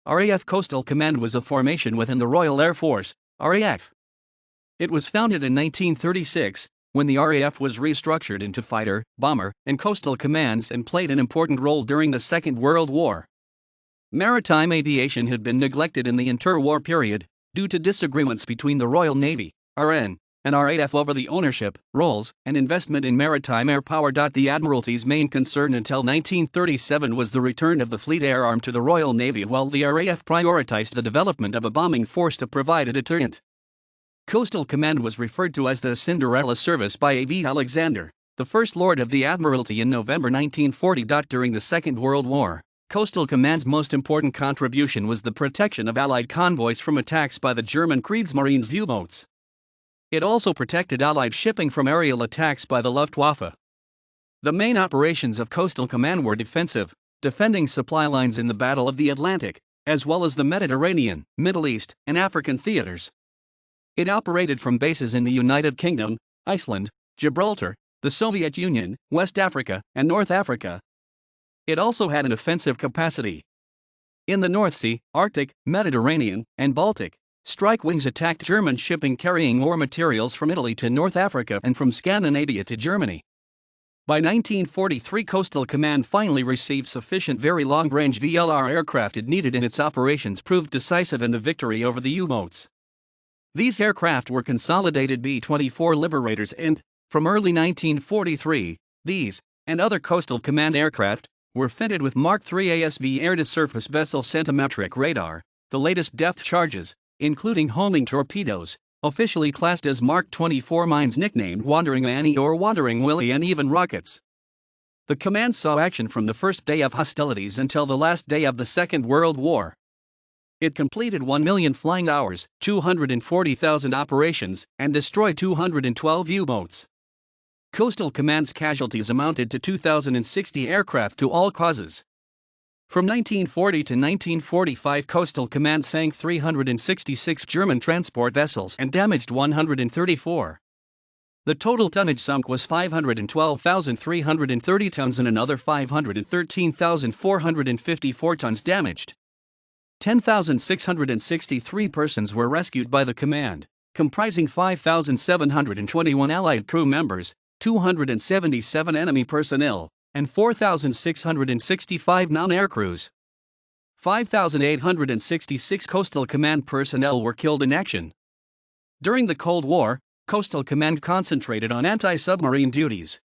RAF Coastal Command was a formation within the Royal Air Force, RAF. It was founded in 1936, when the RAF was restructured into fighter, bomber, and coastal commands and played an important role during the Second World War. Maritime aviation had been neglected in the interwar period, due to disagreements between the Royal Navy, RN, and RAF over the ownership, roles, and investment in maritime air power. The Admiralty's main concern until 1937 was the return of the fleet air arm to the Royal Navy, while the RAF prioritized the development of a bombing force to provide a deterrent. Coastal Command was referred to as the Cinderella Service by A.V. Alexander, the First Lord of the Admiralty, in November 1940. During the Second World War, Coastal Command's most important contribution was the protection of Allied convoys from attacks by the German Kriegsmarine's U-boats. It also protected Allied shipping from aerial attacks by the Luftwaffe. The main operations of Coastal Command were defensive, defending supply lines in the Battle of the Atlantic, as well as the Mediterranean, Middle East, and African theaters. It operated from bases in the United Kingdom, Iceland, Gibraltar, the Soviet Union, West Africa, and North Africa. It also had an offensive capacity. In the North Sea, Arctic, Mediterranean, and Baltic, strike wings attacked German shipping carrying war materials from Italy to North Africa and from Scandinavia to Germany. By 1943, Coastal Command finally received sufficient very long-range VLR aircraft it needed, and its operations proved decisive in the victory over the U-boats. These aircraft were consolidated B-24 Liberators, and, from early 1943, these, and other Coastal Command aircraft, were fitted with Mark III ASV air-to-surface vessel centimetric radar, the latest depth charges, including homing torpedoes, officially classed as Mark 24 mines nicknamed Wandering Annie or Wandering Willie, and even rockets. The command saw action from the first day of hostilities until the last day of the Second World War. It completed 1 million flying hours, 240,000 operations, and destroyed 212 U-boats. Coastal Command's casualties amounted to 2,060 aircraft to all causes. From 1940 to 1945, Coastal Command sank 366 German transport vessels and damaged 134. The total tonnage sunk was 512,330 tons and another 513,454 tons damaged. 10,663 persons were rescued by the command, comprising 5,721 Allied crew members, 277 enemy personnel, and 4,665 non-air crews. 5,866 Coastal Command personnel were killed in action. During the Cold War, Coastal Command concentrated on anti-submarine duties.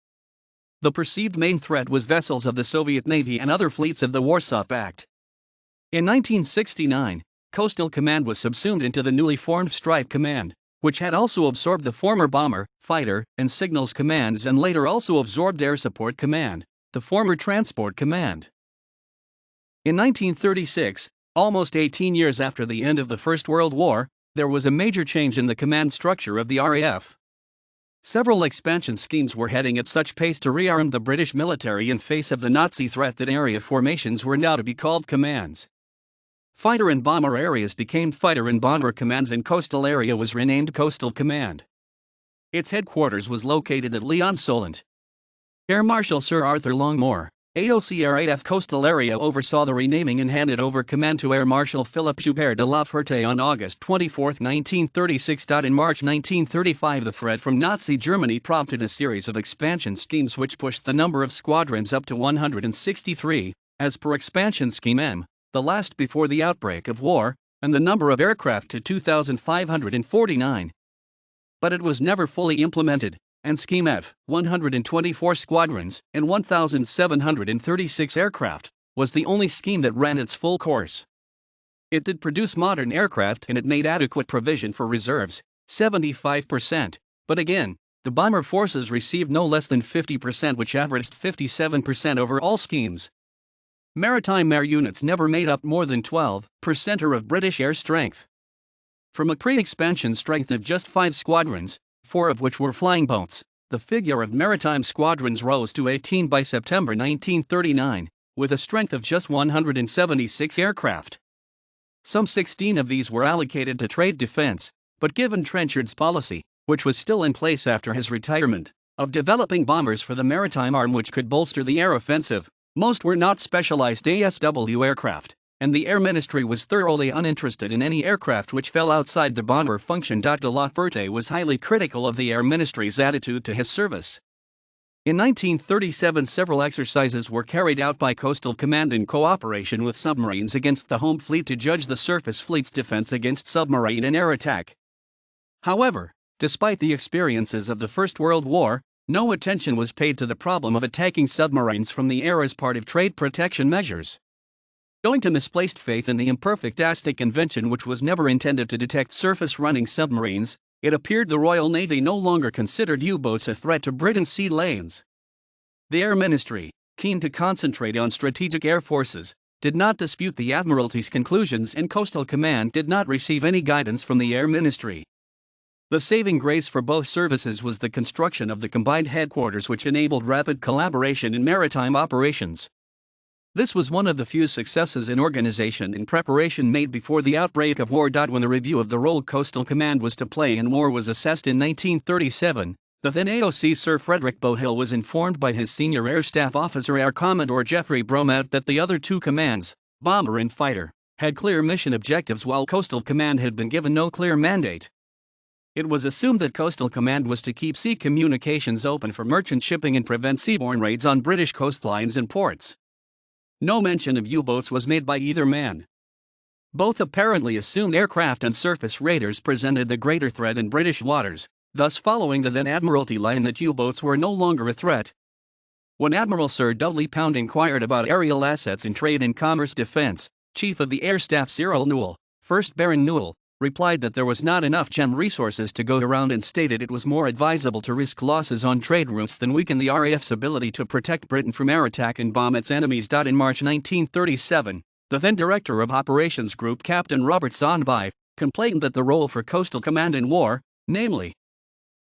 The perceived main threat was vessels of the Soviet Navy and other fleets of the Warsaw Pact. In 1969, Coastal Command was subsumed into the newly formed Strike Command, which had also absorbed the former Bomber, Fighter, and Signals Commands and later also absorbed Air Support Command, the former Transport Command. In 1936, almost 18 years after the end of the First World War, there was a major change in the command structure of the RAF. Several expansion schemes were heading at such pace to rearm the British military in face of the Nazi threat that area formations were now to be called commands. Fighter and bomber areas became Fighter and Bomber Commands, and Coastal Area was renamed Coastal Command. Its headquarters was located at Lyon-Solent. Air Marshal Sir Arthur Longmore, AOC RAF Coastal Area, oversaw the renaming and handed over command to Air Marshal Philippe Joubert de La Ferté on August 24, 1936. In March 1935, the threat from Nazi Germany prompted a series of expansion schemes which pushed the number of squadrons up to 163, as per Expansion Scheme M, the last before the outbreak of war, and the number of aircraft to 2,549. But it was never fully implemented, and Scheme F, 124 squadrons and 1,736 aircraft, was the only scheme that ran its full course. It did produce modern aircraft and it made adequate provision for reserves, 75%, but again, the bomber forces received no less than 50%, which averaged 57% over all schemes. Maritime air units never made up more than 12% of British air strength. From a pre-expansion strength of just 5 squadrons, 4 of which were flying boats, the figure of maritime squadrons rose to 18 by September 1939, with a strength of just 176 aircraft. Some 16 of these were allocated to trade defense, but given Trenchard's policy, which was still in place after his retirement, of developing bombers for the maritime arm which could bolster the air offensive, most were not specialized ASW aircraft, and the Air Ministry was thoroughly uninterested in any aircraft which fell outside the bomber function. De La Fuerte was highly critical of the Air Ministry's attitude to his service. In 1937, several exercises were carried out by Coastal Command in cooperation with submarines against the home fleet to judge the surface fleet's defense against submarine and air attack. However, despite the experiences of the First World War, no attention was paid to the problem of attacking submarines from the air as part of trade protection measures. Owing to misplaced faith in the imperfect Aztec invention, which was never intended to detect surface-running submarines, it appeared the Royal Navy no longer considered U-boats a threat to Britain's sea lanes. The Air Ministry, keen to concentrate on strategic air forces, did not dispute the Admiralty's conclusions, and Coastal Command did not receive any guidance from the Air Ministry. The saving grace for both services was the construction of the combined headquarters, which enabled rapid collaboration in maritime operations. This was one of the few successes in organization and preparation made before the outbreak of war. When the review of the role Coastal Command was to play in war was assessed in 1937, the then AOC Sir Frederick Bohill was informed by his senior Air Staff Officer Air Commodore Geoffrey Bromout that the other two commands, bomber and fighter, had clear mission objectives, while Coastal Command had been given no clear mandate. It was assumed that Coastal Command was to keep sea communications open for merchant shipping and prevent seaborne raids on British coastlines and ports. No mention of U-boats was made by either man. Both apparently assumed aircraft and surface raiders presented the greater threat in British waters, thus following the then Admiralty line that U-boats were no longer a threat. When Admiral Sir Dudley Pound inquired about aerial assets in trade and commerce defense, Chief of the Air Staff Cyril Newell, 1st Baron Newell, replied that there was not enough gem resources to go around and stated it was more advisable to risk losses on trade routes than weaken the RAF's ability to protect Britain from air attack and bomb its enemies. In March 1937, the then Director of Operations Group, Captain Robert Sonby, complained that the role for Coastal Command in war, namely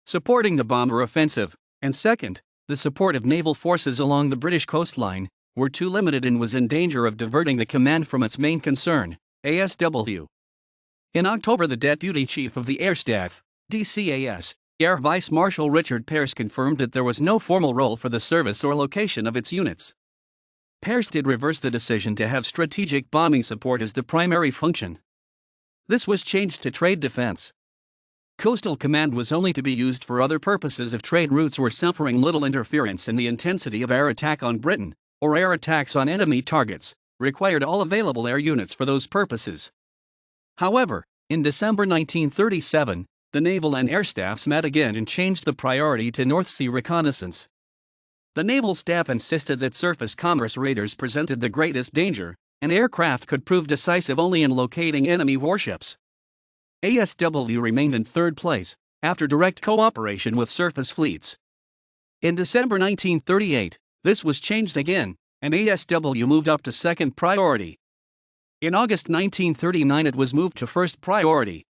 supporting the bomber offensive, and second, the support of naval forces along the British coastline, were too limited and was in danger of diverting the command from its main concern, ASW. In October, the Deputy Chief of the Air Staff, DCAS, Air Vice Marshal Richard Pearse, confirmed that there was no formal role for the service or location of its units. Pearse did reverse the decision to have strategic bombing support as the primary function. This was changed to trade defense. Coastal Command was only to be used for other purposes if trade routes were suffering little interference, and the intensity of air attack on Britain, or air attacks on enemy targets, required all available air units for those purposes. However, in December 1937, the naval and air staffs met again and changed the priority to North Sea reconnaissance. The naval staff insisted that surface commerce raiders presented the greatest danger, and aircraft could prove decisive only in locating enemy warships. ASW remained in third place, after direct cooperation with surface fleets. In December 1938, this was changed again, and ASW moved up to second priority. In August 1939, it was moved to first priority.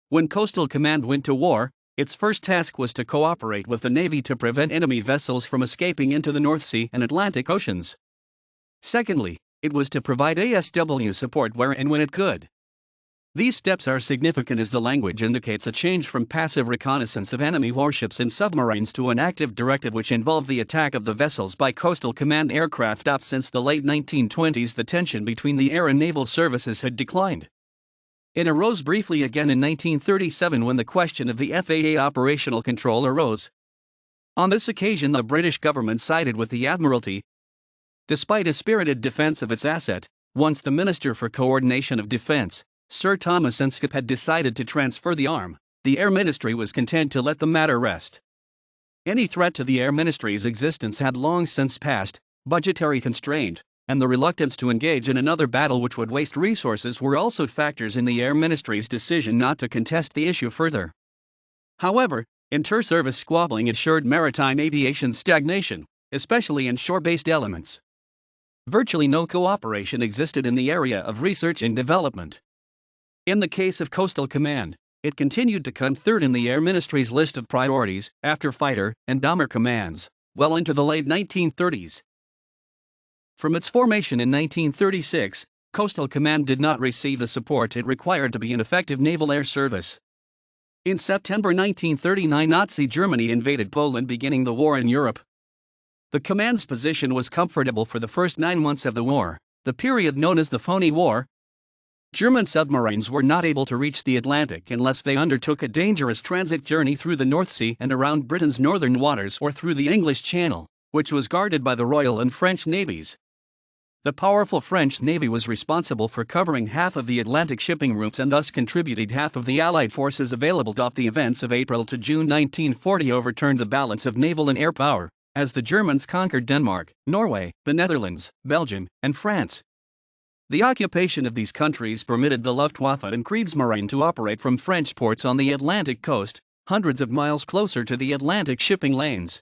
When Coastal Command went to war, its first task was to cooperate with the Navy to prevent enemy vessels from escaping into the North Sea and Atlantic Oceans. Secondly, it was to provide ASW support where and when it could. These steps are significant as the language indicates a change from passive reconnaissance of enemy warships and submarines to an active directive which involved the attack of the vessels by Coastal Command aircraft. Since the late 1920s, the tension between the air and naval services had declined. It arose briefly again in 1937 when the question of the FAA operational control arose. On this occasion, the British government sided with the Admiralty. Despite a spirited defense of its asset, once the Minister for Coordination of Defense, Sir Thomas Inskip, had decided to transfer the arm, the Air Ministry was content to let the matter rest. Any threat to the Air Ministry's existence had long since passed, budgetary constraint, and the reluctance to engage in another battle which would waste resources were also factors in the Air Ministry's decision not to contest the issue further. However, inter-service squabbling assured maritime aviation stagnation, especially in shore-based elements. Virtually no cooperation existed in the area of research and development. In the case of Coastal Command, it continued to come third in the Air Ministry's list of priorities, after fighter and bomber commands, well into the late 1930s. From its formation in 1936, Coastal Command did not receive the support it required to be an effective naval air service. In September 1939, Nazi Germany invaded Poland, beginning the war in Europe. The command's position was comfortable for the first 9 months of the war, the period known as the Phony War. German submarines were not able to reach the Atlantic unless they undertook a dangerous transit journey through the North Sea and around Britain's northern waters or through the English Channel, which was guarded by the Royal and French navies. The powerful French Navy was responsible for covering half of the Atlantic shipping routes and thus contributed half of the Allied forces available. The events of April to June 1940 overturned the balance of naval and air power, as the Germans conquered Denmark, Norway, the Netherlands, Belgium, and France. The occupation of these countries permitted the Luftwaffe and Kriegsmarine to operate from French ports on the Atlantic coast, hundreds of miles closer to the Atlantic shipping lanes.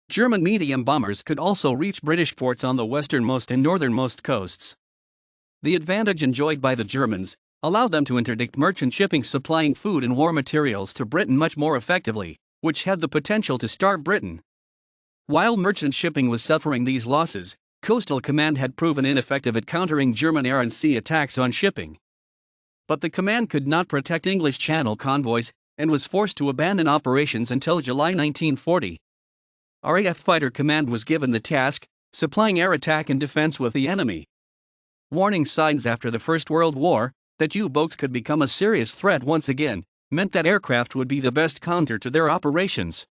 German medium bombers could also reach British ports on the westernmost and northernmost coasts. The advantage enjoyed by the Germans allowed them to interdict merchant shipping supplying food and war materials to Britain much more effectively, which had the potential to starve Britain. While merchant shipping was suffering these losses, Coastal Command had proven ineffective at countering German air and sea attacks on shipping. But the command could not protect English Channel convoys and was forced to abandon operations until July 1940. RAF Fighter Command was given the task, supplying air attack and defense with the enemy. Warning signs after the First World War, that U-boats could become a serious threat once again, meant that aircraft would be the best counter to their operations.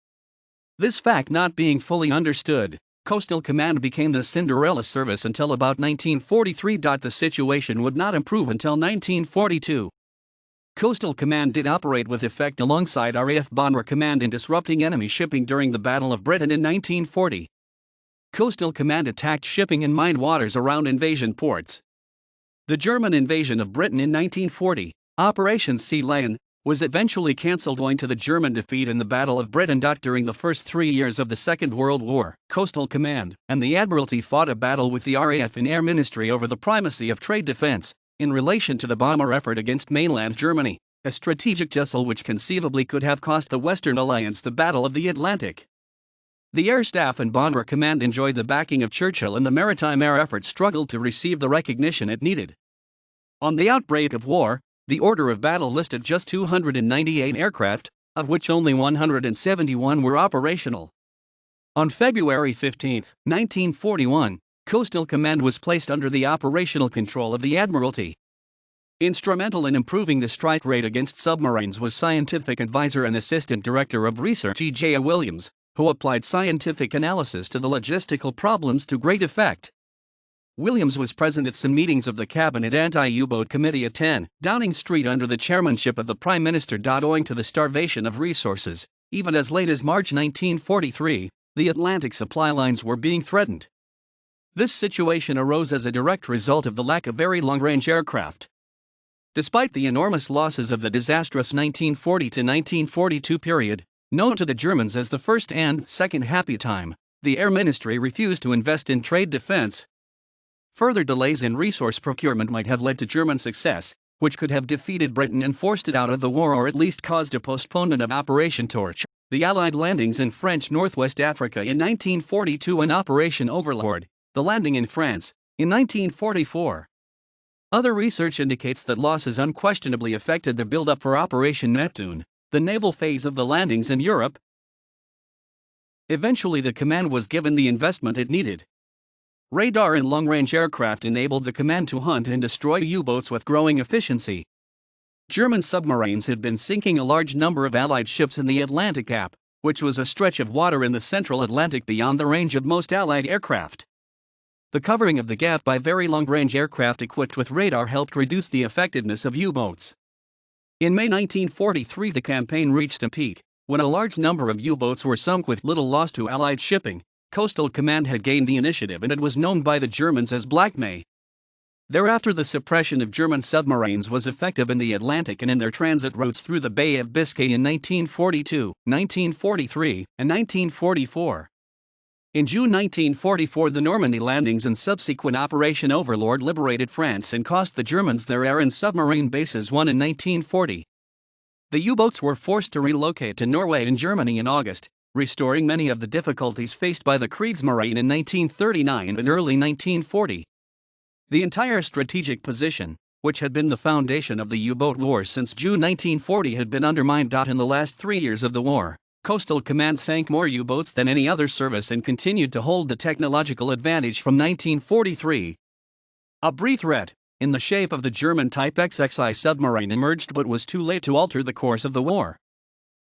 This fact not being fully understood, Coastal Command became the Cinderella service until about 1943. The situation would not improve until 1942. Coastal Command did operate with effect alongside RAF Bomber Command in disrupting enemy shipping during the Battle of Britain in 1940. Coastal Command attacked shipping in mined waters around invasion ports. The German invasion of Britain in 1940, Operation Sea Lion, was eventually cancelled owing to the German defeat in the Battle of Britain. During the first 3 years of the Second World War, Coastal Command and the Admiralty fought a battle with the RAF and Air Ministry over the primacy of trade defense in relation to the bomber effort against mainland Germany, a strategic tussle which conceivably could have cost the Western Alliance the Battle of the Atlantic. The Air Staff and Bomber Command enjoyed the backing of Churchill, and the maritime air effort struggled to receive the recognition it needed. On the outbreak of war, the order of battle listed just 298 aircraft, of which only 171 were operational. On February 15, 1941, Coastal Command was placed under the operational control of the Admiralty. Instrumental in improving the strike rate against submarines was scientific advisor and assistant director of research E.J. Williams, who applied scientific analysis to the logistical problems to great effect. Williams was present at some meetings of the Cabinet Anti-U-Boat Committee at 10 Downing Street under the chairmanship of the Prime Minister. Owing to the starvation of resources, even as late as March 1943, the Atlantic supply lines were being threatened. This situation arose as a direct result of the lack of very long-range aircraft. Despite the enormous losses of the disastrous 1940 to 1942 period, known to the Germans as the First and Second Happy Time, the Air Ministry refused to invest in trade defense. Further delays in resource procurement might have led to German success, which could have defeated Britain and forced it out of the war, or at least caused a postponement of Operation Torch, the Allied landings in French Northwest Africa in 1942, and Operation Overlord, the landing in France, in 1944. Other research indicates that losses unquestionably affected the build-up for Operation Neptune, the naval phase of the landings in Europe. Eventually the command was given the investment it needed. Radar and long-range aircraft enabled the command to hunt and destroy U-boats with growing efficiency. German submarines had been sinking a large number of Allied ships in the Atlantic Gap, which was a stretch of water in the central Atlantic beyond the range of most Allied aircraft. The covering of the gap by very long-range aircraft equipped with radar helped reduce the effectiveness of U-boats. In May 1943 the campaign reached a peak, when a large number of U-boats were sunk with little loss to Allied shipping. Coastal Command had gained the initiative, and it was known by the Germans as Black May. Thereafter the suppression of German submarines was effective in the Atlantic and in their transit routes through the Bay of Biscay in 1942, 1943, and 1944. In June 1944 the Normandy landings and subsequent Operation Overlord liberated France and cost the Germans their air and submarine bases won in 1940. The U-boats were forced to relocate to Norway and Germany in August, restoring many of the difficulties faced by the Kriegsmarine in 1939 and early 1940. The entire strategic position, which had been the foundation of the U-boat war since June 1940, had been undermined. In the last 3 years of the war, Coastal Command sank more U-boats than any other service and continued to hold the technological advantage from 1943. A brief threat, in the shape of the German Type XXI submarine, emerged but was too late to alter the course of the war.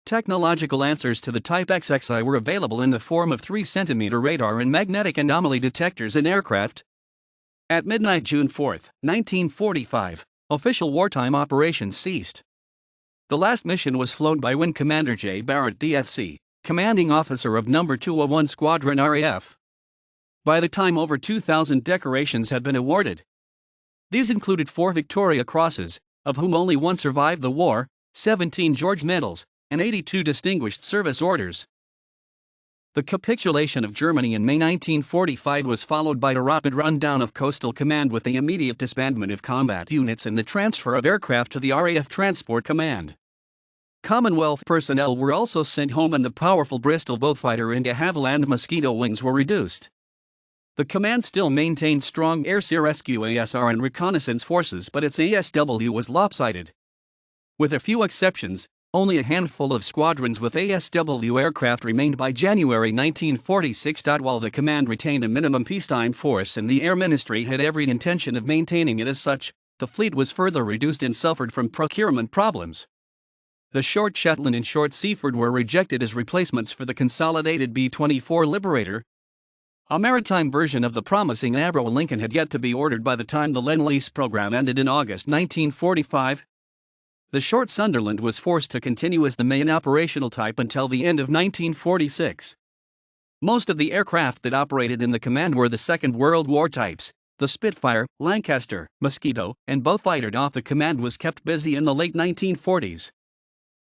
Technological answers to the Type XXI were available in the form of 3-centimeter radar and magnetic anomaly detectors in aircraft. At midnight June 4, 1945, official wartime operations ceased. The last mission was flown by Wing Commander J. Barrett DFC, commanding officer of No. 201 Squadron RAF. By the time over 2,000 decorations had been awarded. These included 4 Victoria Crosses, of whom only 1 survived the war, 17 George Medals, and 82 Distinguished Service Orders. The capitulation of Germany in May 1945 was followed by a rapid rundown of Coastal Command, with the immediate disbandment of combat units and the transfer of aircraft to the RAF Transport Command. Commonwealth personnel were also sent home, and the powerful Bristol Beaufighter and de Havilland Mosquito wings were reduced. The command still maintained strong air sea rescue ASR and reconnaissance forces, but its ASW was lopsided. With a few exceptions, only a handful of squadrons with ASW aircraft remained by January 1946. While the command retained a minimum peacetime force and the Air Ministry had every intention of maintaining it as such, the fleet was further reduced and suffered from procurement problems. The Short Shetland and Short Seaford were rejected as replacements for the consolidated B-24 Liberator. A maritime version of the promising Avro Lincoln had yet to be ordered by the time the Lend-Lease program ended in August 1945. The Short Sunderland was forced to continue as the main operational type until the end of 1946. Most of the aircraft that operated in the command were the Second World War types. The Spitfire, Lancaster, Mosquito, and Beaufighter. The command was kept busy in the late 1940s.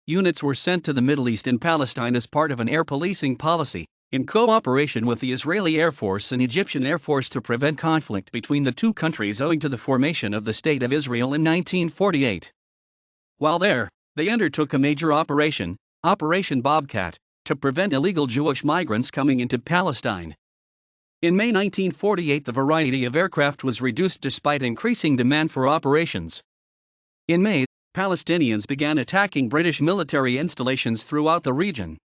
Units were sent to the Middle East and Palestine as part of an air policing policy, in cooperation with the Israeli Air Force and Egyptian Air Force, to prevent conflict between the two countries owing to the formation of the State of Israel in 1948. While there, they undertook a major operation, Operation Bobcat, to prevent illegal Jewish migrants coming into Palestine. In May 1948, the variety of aircraft was reduced despite increasing demand for operations. In May, Palestinians began attacking British military installations throughout the region.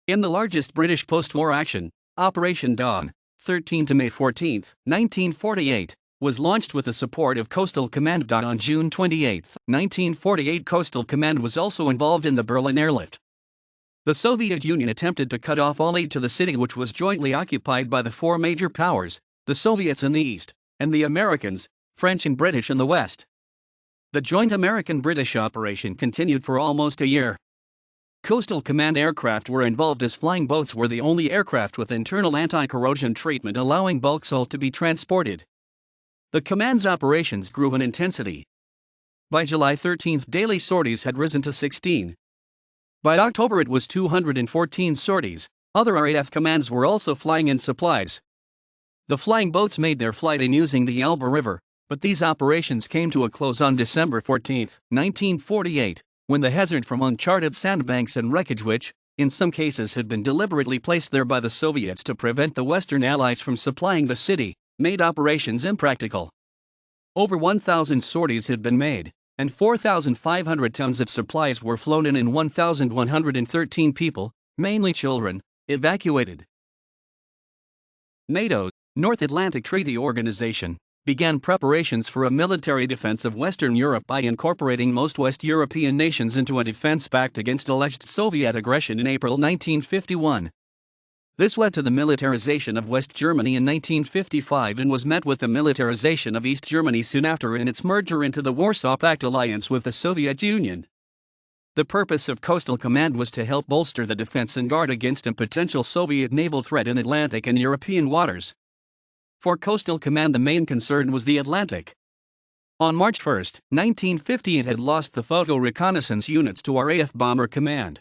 In the largest British post-war action, Operation Dawn, 13 to May 14, 1948, was launched with the support of Coastal Command. On June 28, 1948, Coastal Command was also involved in the Berlin airlift. The Soviet Union attempted to cut off all aid to the city, which was jointly occupied by the 4 major powers, the Soviets in the east, and the Americans, French and British in the west. The joint American-British operation continued for almost a year. Coastal Command aircraft were involved as flying boats were the only aircraft with internal anti-corrosion treatment allowing bulk salt to be transported. The command's operations grew in intensity. By July 13, daily sorties had risen to 16. By October, it was 214 sorties. Other RAF commands were also flying in supplies. The flying boats made their flight in using the Elbe River, but these operations came to a close on December 14, 1948, when the hazard from uncharted sandbanks and wreckage, which, in some cases, had been deliberately placed there by the Soviets to prevent the Western Allies from supplying the city, made operations impractical. Over 1,000 sorties had been made, and 4,500 tons of supplies were flown in, and 1,113 people, mainly children, evacuated. NATO, North Atlantic Treaty Organization, began preparations for a military defense of Western Europe by incorporating most West European nations into a defense pact against alleged Soviet aggression in April 1951. This led to the militarization of West Germany in 1955 and was met with the militarization of East Germany soon after in its merger into the Warsaw Pact alliance with the Soviet Union. The purpose of Coastal Command was to help bolster the defense and guard against a potential Soviet naval threat in Atlantic and European waters. For Coastal Command, the main concern was the Atlantic. On March 1, 1950, it had lost the photo reconnaissance units to RAF Bomber Command.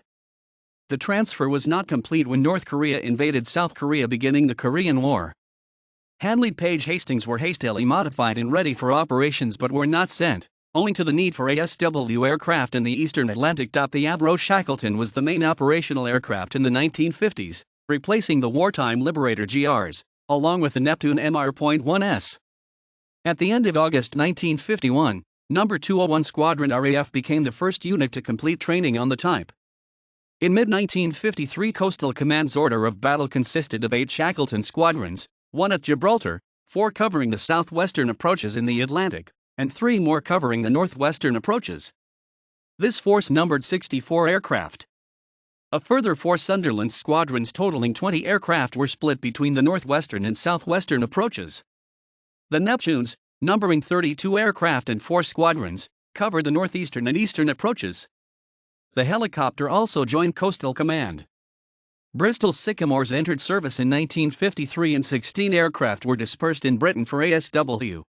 The transfer was not complete when North Korea invaded South Korea, beginning the Korean War. Handley Page Hastings were hastily modified and ready for operations but were not sent, owing to the need for ASW aircraft in the eastern Atlantic. The Avro Shackleton was the main operational aircraft in the 1950s, replacing the wartime Liberator GRs, along with the Neptune Mr.1S. At the end of August 1951, No. 201 Squadron RAF became the first unit to complete training on the type. In mid-1953, Coastal Command's order of battle consisted of 8 Shackleton squadrons, 1 at Gibraltar, 4 covering the southwestern approaches in the Atlantic, and 3 more covering the northwestern approaches. This force numbered 64 aircraft. A further 4 Sunderland squadrons totaling 20 aircraft were split between the northwestern and southwestern approaches. The Neptunes, numbering 32 aircraft and 4 squadrons, covered the northeastern and eastern approaches. The helicopter also joined Coastal Command. Bristol's Sycamores entered service in 1953 and 16 aircraft were dispersed in Britain for ASW.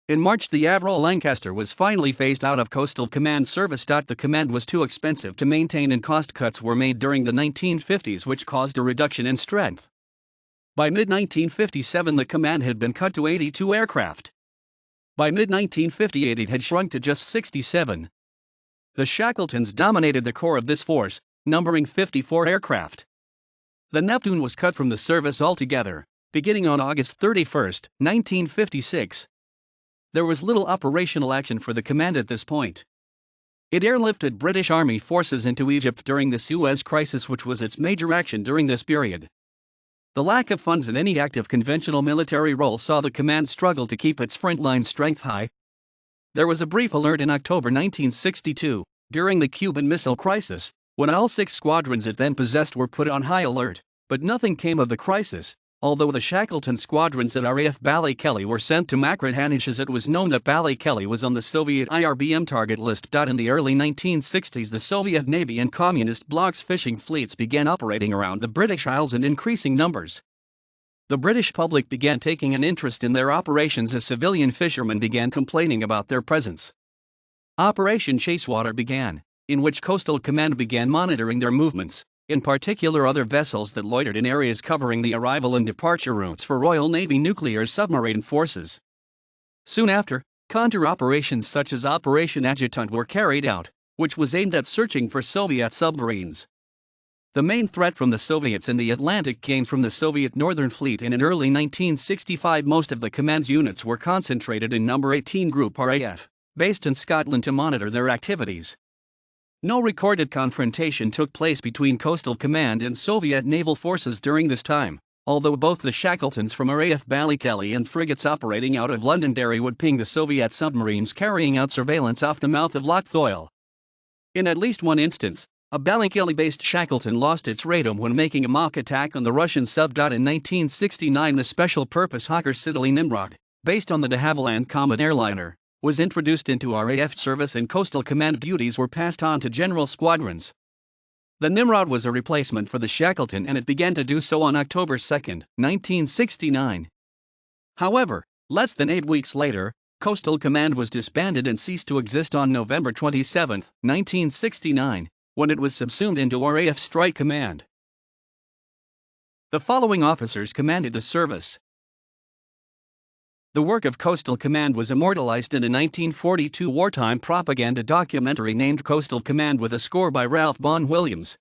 In March, the Avro Lancaster was finally phased out of Coastal Command service. The command was too expensive to maintain and cost cuts were made during the 1950s which caused a reduction in strength. By mid-1957 the command had been cut to 82 aircraft. By mid-1958 it had shrunk to just 67. The Shackletons dominated the core of this force, numbering 54 aircraft. The Neptune was cut from the service altogether, beginning on August 31, 1956. There was little operational action for the command at this point. It airlifted British Army forces into Egypt during the Suez Crisis, which was its major action during this period. The lack of funds in any active conventional military role saw the command struggle to keep its frontline strength high. There was a brief alert in October 1962, during the Cuban Missile Crisis, when all 6 squadrons it then possessed were put on high alert, but nothing came of the crisis. Although the Shackleton squadrons at RAF Ballykelly were sent to Makrat-Hanish, as it was known that Ballykelly was on the Soviet IRBM target list. In the early 1960s, the Soviet Navy and Communist bloc's fishing fleets began operating around the British Isles in increasing numbers. The British public began taking an interest in their operations as civilian fishermen began complaining about their presence. Operation Chasewater began, in which Coastal Command began monitoring their movements, in particular other vessels that loitered in areas covering the arrival and departure routes for Royal Navy nuclear submarine forces. Soon after, counter-operations such as Operation Adjutant were carried out, which was aimed at searching for Soviet submarines. The main threat from the Soviets in the Atlantic came from the Soviet Northern Fleet, and in early 1965 most of the command's units were concentrated in No. 18 Group RAF, based in Scotland to monitor their activities. No recorded confrontation took place between Coastal Command and Soviet naval forces during this time, although both the Shackletons from RAF Ballykelly and frigates operating out of Londonderry would ping the Soviet submarines carrying out surveillance off the mouth of Loch Foyle. In at least one instance, a Ballykelly-based Shackleton lost its radome when making a mock attack on the Russian sub. In 1969 the special-purpose Hawker Siddeley Nimrod, based on the de Havilland Comet airliner, was introduced into RAF service and Coastal Command duties were passed on to general squadrons. The Nimrod was a replacement for the Shackleton and it began to do so on October 2, 1969. However, less than 8 weeks later, Coastal Command was disbanded and ceased to exist on November 27, 1969, when it was subsumed into RAF Strike Command. The following officers commanded the service. The work of Coastal Command was immortalized in a 1942 wartime propaganda documentary named Coastal Command with a score by Ralph Vaughan Williams.